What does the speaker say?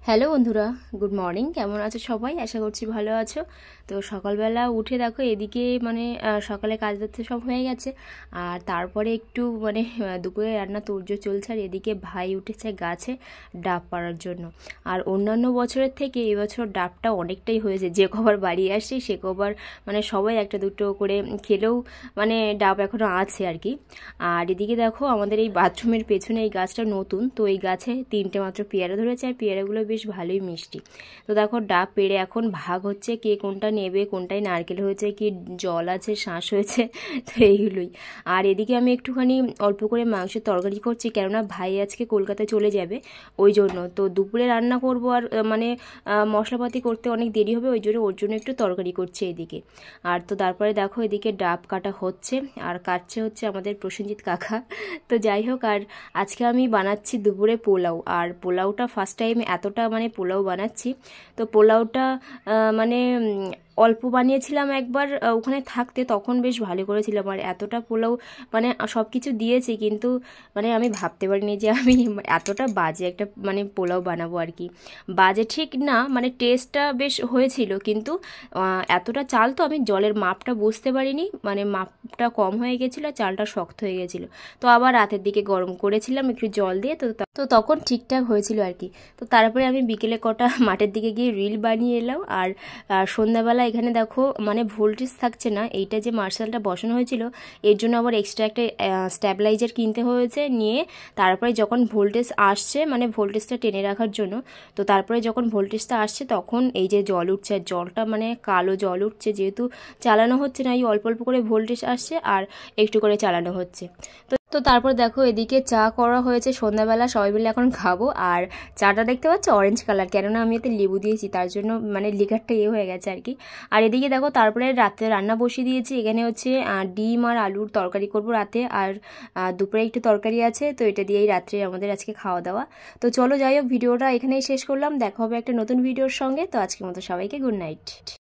Hello বন্ধুরা, good morning. কেমন আছো সবাই? আশা করছি ভালো আছো। তো সকালবেলা উঠে দেখো এদিকে সকালে কাজ ধরতে সব হয়ে গেছে, আর তারপরে একটু দুপুরে রান্না তোড়জোড় চলছে। আর এদিকে ভাই উঠেছে গাছে ডাব পাড়ার জন্য। আর অন্যান্য বছরের থেকে এবছর ডাবটা অনেকটাই হয়েছে। যে কবার বাড়ি আসে সে কবার সবাই একটা দুটো করে খেলেও ডাব এখনও আছে আর কি। আর এদিকে দেখো আমাদের এই বাথরুমের পেছনে এই গাছটা নতুন, তো এই গাছে 3টে মাত্র পেয়ারা ধরেছে, আর পেয়ারাগুলো বেশ ভালোই মিষ্টি। তো দেখো ডাব পেড়ে এখন ভাগ হচ্ছে, কে কোনটা নেবে, কোনটায় নারকেল হয়েছে, কি জল আছে, শাঁস হয়েছে, তো এইগুলোই। আর এদিকে আমি একটুখানি অল্প করে মাংসের তরকারি করছি, কেননা ভাই আজকে কলকাতায় চলে যাবে ওই জন্য। তো দুপুরে রান্না করব, আর মশলাপাতি করতে অনেক দেরি হবে, ওর জন্য একটু তরকারি করছে এদিকে। আর তো তারপরে দেখো এদিকে ডাব কাটা হচ্ছে, আর কাটছে হচ্ছে আমাদের প্রসেনজিৎ কাকা। তো যাই হোক, আর আজকে আমি বানাচ্ছি দুপুরে পোলাও। আর পোলাওটা ফার্স্ট টাইম এতটা পোলাও বানাচ্ছি। তো পোলাওটা অল্প বানিয়েছিলাম একবার ওখানে থাকতে, তখন বেশ ভালো করেছিলাম। আর এতটা পোলাও সব কিছু দিয়েছি, কিন্তু আমি ভাবতে পারিনি যে আমি এতটা বাজে একটা পোলাও বানাবো আর কি। বাজে ঠিক না, টেস্টটা বেশ হয়েছিল, কিন্তু এতটা চাল তো আমি জলের মাপটা বুঝতে পারিনি, মাপটা কম হয়ে গেছিলো, চালটা শক্ত হয়ে গেছিলো। তো আবার রাতের দিকে গরম করেছিলাম একটু জল দিয়ে, তো তখন ঠিকঠাক হয়েছিল আর কি। তো তারপরে আমি বিকেলে কটা মাঠের দিকে গিয়ে রিল বানিয়ে এলাম। আর সন্ধ্যাবেলা এখানে দেখো ভোল্টেজ থাকছে না, এইটা যে মার্শালটা বসানো হয়েছিল এর জন্য আবার এক্সট্রা একটা স্ট্যাবিলাইজার কিনতে হয়েছে, নিয়ে তারপরে যখন ভোল্টেজ আসছে ভোল্টেজটা টেনে রাখার জন্য, তো তারপরে যখন ভোল্টেজটা আসছে তখন এই যে জল উঠছে, আর জলটা কালো জল উঠছে, যেহেতু চালানো হচ্ছে না, এই অল্প অল্প করে ভোল্টেজ আসছে আর একটু করে চালানো হচ্ছে। তো তারপর দেখো এদিকে চা করা হয়েছে সন্ধ্যাবেলা, সবাই মিলে এখন খাবো। আর চাটা দেখতে পাচ্ছ অরেঞ্জ কালার, কেননা আমি এতে লেবু দিয়েছি, তার জন্য লিকারটা হয়ে গেছে আর কি। আর এদিকে দেখো তারপরে রাতে রান্না বসিয়ে দিয়েছি। এখানে হচ্ছে ডিম আর আলুর তরকারি করব রাতে, আর দুপুরে একটু তরকারি আছে, তো এটা দিয়েই রাত্রে আমাদের আজকে খাওয়া দাওয়া। তো চলো যাই হোক, ভিডিওটা এখানেই শেষ করলাম, দেখা হবে একটা নতুন ভিডিওর সঙ্গে। তো আজকের মতো সবাইকে গুড নাইট।